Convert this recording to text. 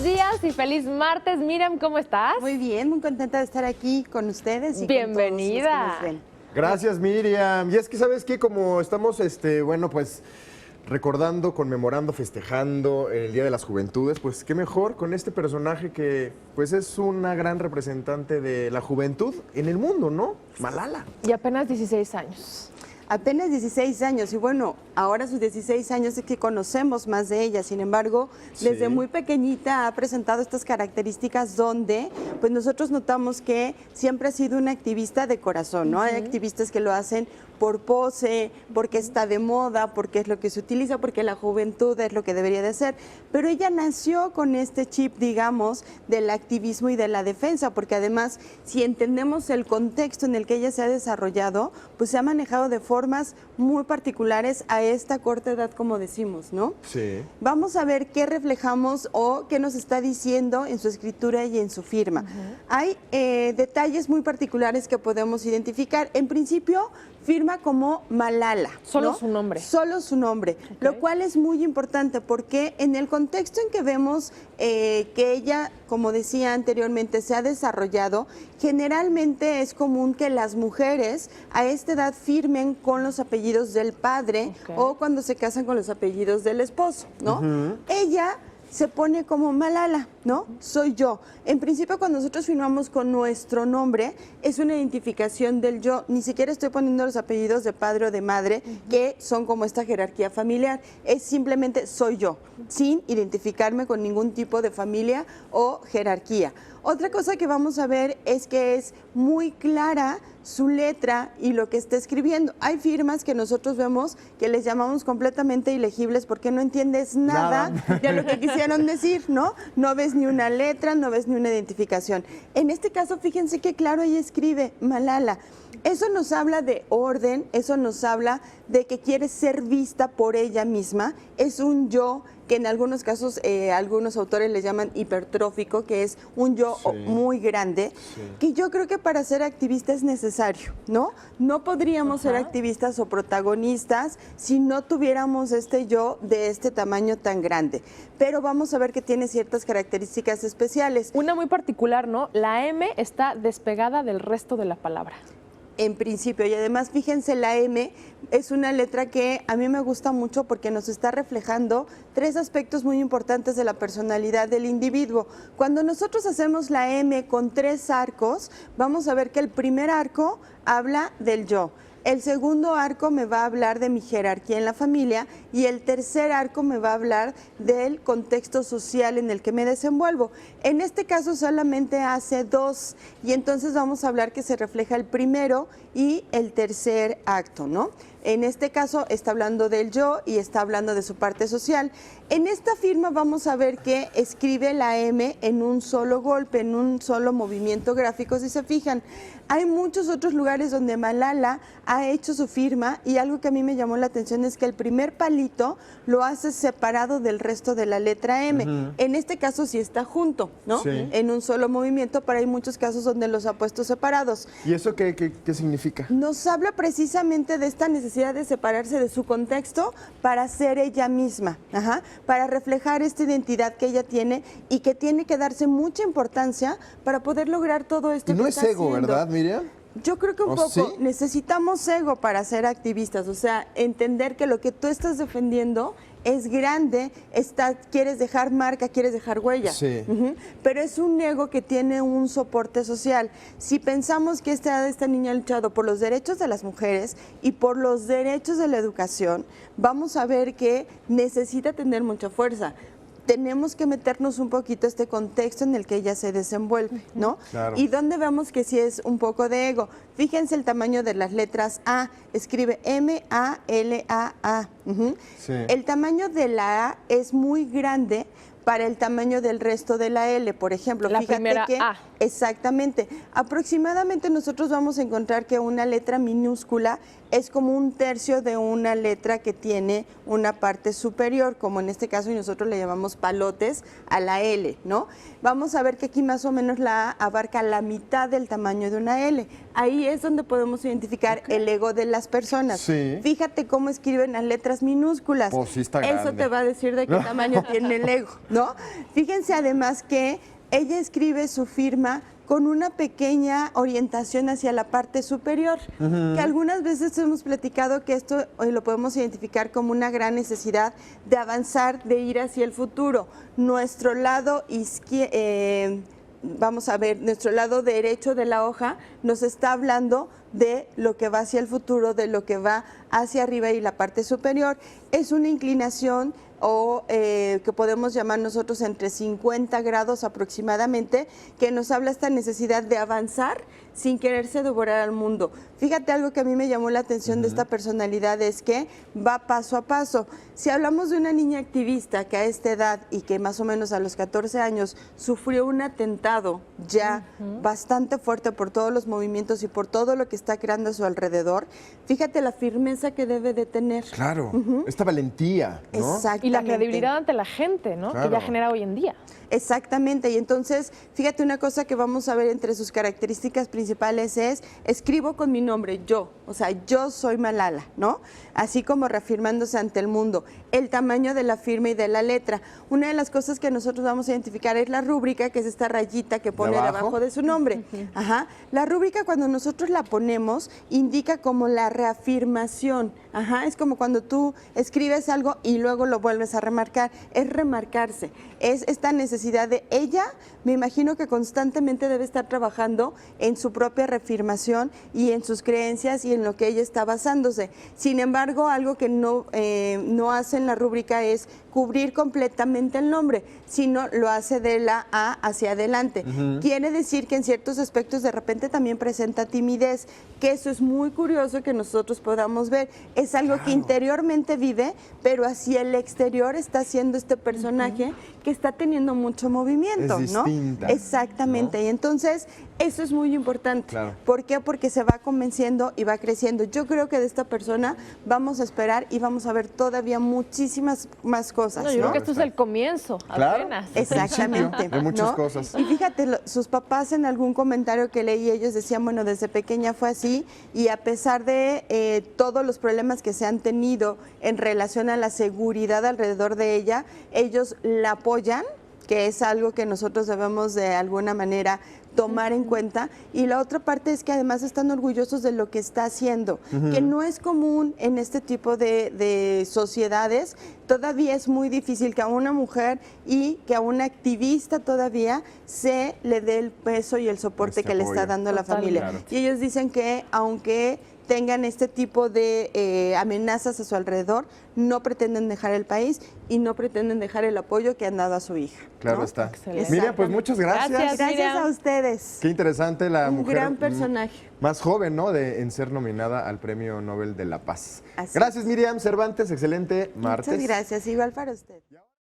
días y feliz martes. Miriam, ¿cómo estás? Muy bien, muy contenta de estar aquí con ustedes. Y bienvenida. Con todos los que nos ven. Gracias, Miriam. Y es que, ¿sabes qué? Como estamos, bueno, pues recordando, conmemorando, festejando el Día de las Juventudes, pues qué mejor con este personaje que pues es una gran representante de la juventud en el mundo, ¿no? Malala. Y apenas 16 años. Apenas 16 años, y bueno, ahora sus 16 años es que conocemos más de ella. Sin embargo, desde muy pequeñita ha presentado estas características donde pues nosotros notamos que siempre ha sido una activista de corazón, ¿no? Hay activistas que lo hacen por pose, porque está de moda, porque es lo que se utiliza, porque la juventud es lo que debería de ser. Pero ella nació con este chip, digamos, del activismo y de la defensa, porque además, si entendemos el contexto en el que ella se ha desarrollado, pues se ha manejado de formas muy particulares a esta corta edad, como decimos, ¿no? Sí. Vamos a ver qué reflejamos o qué nos está diciendo en su escritura y en su firma. Hay detalles muy particulares que podemos identificar. En principio, firma como Malala, Solo ¿no? su nombre. Solo su nombre, lo cual es muy importante porque en el contexto en que vemos que ella, como decía anteriormente, se ha desarrollado, generalmente es común que las mujeres a esta edad firmen con los apellidos del padre o cuando se casan con los apellidos del esposo, ¿no? Ella se pone como Malala, ¿no? Soy yo. En principio, cuando nosotros firmamos con nuestro nombre, es una identificación del yo. Ni siquiera estoy poniendo los apellidos de padre o de madre, que son como esta jerarquía familiar. Es simplemente soy yo, sin identificarme con ningún tipo de familia o jerarquía. Otra cosa que vamos a ver es que es muy clara su letra y lo que está escribiendo. Hay firmas que nosotros vemos que les llamamos completamente ilegibles porque no entiendes nada de lo que quisieron decir, ¿no? No ves ni una letra, no ves ni una identificación. En este caso, fíjense qué claro ella escribe, Malala. Eso nos habla de orden, eso nos habla de que quiere ser vista por ella misma. Es un yo que en algunos casos algunos autores le llaman hipertrófico, que es un yo muy grande, que yo creo que para ser activista es necesario, ¿no? No podríamos ser activistas o protagonistas si no tuviéramos este yo de este tamaño tan grande. Pero vamos a ver que tiene ciertas características especiales. Una muy particular, ¿no? La M está despegada del resto de la palabra. En principio, y además fíjense, la M es una letra que a mí me gusta mucho porque nos está reflejando tres aspectos muy importantes de la personalidad del individuo. Cuando nosotros hacemos la M con tres arcos, vamos a ver que el primer arco habla del yo. El segundo arco me va a hablar de mi jerarquía en la familia y el tercer arco me va a hablar del contexto social en el que me desenvuelvo. En este caso solamente hace dos y entonces vamos a hablar que se refleja el primero y el tercer acto, ¿no? En este caso está hablando del yo y está hablando de su parte social. En esta firma vamos a ver que escribe la M en un solo golpe, en un solo movimiento gráfico, si se fijan. Hay muchos otros lugares donde Malala ha hecho su firma y algo que a mí me llamó la atención es que el primer palito lo hace separado del resto de la letra M. En este caso sí está junto, ¿no? En un solo movimiento, pero hay muchos casos donde los ha puesto separados. ¿Y eso qué significa? Nos habla precisamente de esta necesidad de separarse de su contexto para ser ella misma, para reflejar esta identidad que ella tiene y que tiene que darse mucha importancia para poder lograr todo esto. Y no que es está ego, haciendo. ¿verdad, Miriam? Yo creo que un poco ¿Sí? necesitamos ego para ser activistas, o sea, entender que lo que tú estás defendiendo es grande, quieres dejar marca, quieres dejar huella, pero es un ego que tiene un soporte social. Si pensamos que esta niña ha luchado por los derechos de las mujeres y por los derechos de la educación, vamos a ver que necesita tener mucha fuerza. Tenemos que meternos un poquito a este contexto en el que ella se desenvuelve, ¿no? Claro. Y donde vemos que sí es un poco de ego. Fíjense el tamaño de las letras A, escribe M-A-L-A-A. El tamaño de la A es muy grande para el tamaño del resto de la L. Por ejemplo, La fíjate primera que A. Exactamente. Aproximadamente nosotros vamos a encontrar que una letra minúscula es como un tercio de una letra que tiene una parte superior, como en este caso y nosotros le llamamos palotes a la L, ¿no? Vamos a ver que aquí más o menos la A abarca la mitad del tamaño de una L. ahí es donde podemos identificar el ego de las personas. Sí. Fíjate cómo escriben las letras minúsculas. Oh, sí está Eso grande. te va a decir de qué tamaño tiene el ego, ¿no? Fíjense además que ella escribe su firma con una pequeña orientación hacia la parte superior, que algunas veces hemos platicado que esto hoy lo podemos identificar como una gran necesidad de avanzar, de ir hacia el futuro. Nuestro lado vamos a ver, nuestro lado derecho de la hoja nos está hablando de lo que va hacia el futuro, de lo que va hacia arriba y la parte superior. Es una inclinación o que podemos llamar nosotros entre 50 grados aproximadamente, que nos habla esta necesidad de avanzar sin quererse devorar al mundo. Fíjate, algo que a mí me llamó la atención de esta personalidad es que va paso a paso. Si hablamos de una niña activista que a esta edad y que más o menos a los 14 años sufrió un atentado ya bastante fuerte por todos los movimientos y por todo lo que está creando a su alrededor, fíjate la firmeza que debe de tener. Claro, esta valentía, ¿no? Exactamente. Y la credibilidad ante la gente, ¿no? Claro. Que ya genera hoy en día. Exactamente, y entonces, fíjate, una cosa que vamos a ver entre sus características principales es, escribo con mi nombre, yo, o sea, yo soy Malala, ¿no? Así como reafirmándose ante el mundo. El tamaño de la firma y de la letra. Una de las cosas que nosotros vamos a identificar es la rúbrica, que es esta rayita que pone debajo de su nombre. Ajá. La rúbrica, cuando nosotros la ponemos, indica como la reafirmación. Ajá. Es como cuando tú escribes algo y luego lo vuelves a remarcar. Es remarcarse. Es esta necesidad de ella, me imagino que constantemente debe estar trabajando en su propia reafirmación y en sus creencias y en lo que ella está basándose. Sin embargo, algo que no hace en la rúbrica es cubrir completamente el nombre, sino lo hace de la A hacia adelante. Quiere decir que en ciertos aspectos de repente también presenta timidez, que eso es muy curioso que nosotros podamos ver. Es algo que interiormente vive, pero hacia el exterior está haciendo este personaje que está teniendo mucho movimiento, Es ¿no? distinta, Exactamente. ¿no? Y entonces, eso es muy importante. Claro. ¿Por qué? Porque se va convenciendo y va creciendo. Yo creo que de esta persona vamos a esperar y vamos a ver todavía muchísimas más cosas, No, yo creo que esto es el comienzo, Claro. apenas. Exactamente. De muchas ¿no? cosas. Y fíjate, sus papás en algún comentario que leí, ellos decían, bueno, desde pequeña fue así y a pesar de todos los problemas que se han tenido en relación a la seguridad alrededor de ella, ellos la apoyan, que es algo que nosotros debemos de alguna manera tomar en cuenta, y la otra parte es que además están orgullosos de lo que está haciendo, que no es común en este tipo de sociedades. Todavía es muy difícil que a una mujer y que a una activista todavía se le dé el peso y el soporte Este que le está apoyo. dando la Totalmente. familia. Claro. Y ellos dicen que aunque tengan este tipo de amenazas a su alrededor, no pretenden dejar el país y no pretenden dejar el apoyo que han dado a su hija. Claro ¿no? está. Excelente. Miriam, pues muchas gracias. Gracias. Gracias Miriam. a ustedes. Qué interesante la Un mujer gran personaje. más joven, ¿no? En ser nominada al Premio Nobel de la Paz. Así Gracias, Miriam Cervantes. Excelente martes. Muchas gracias. Igual para usted.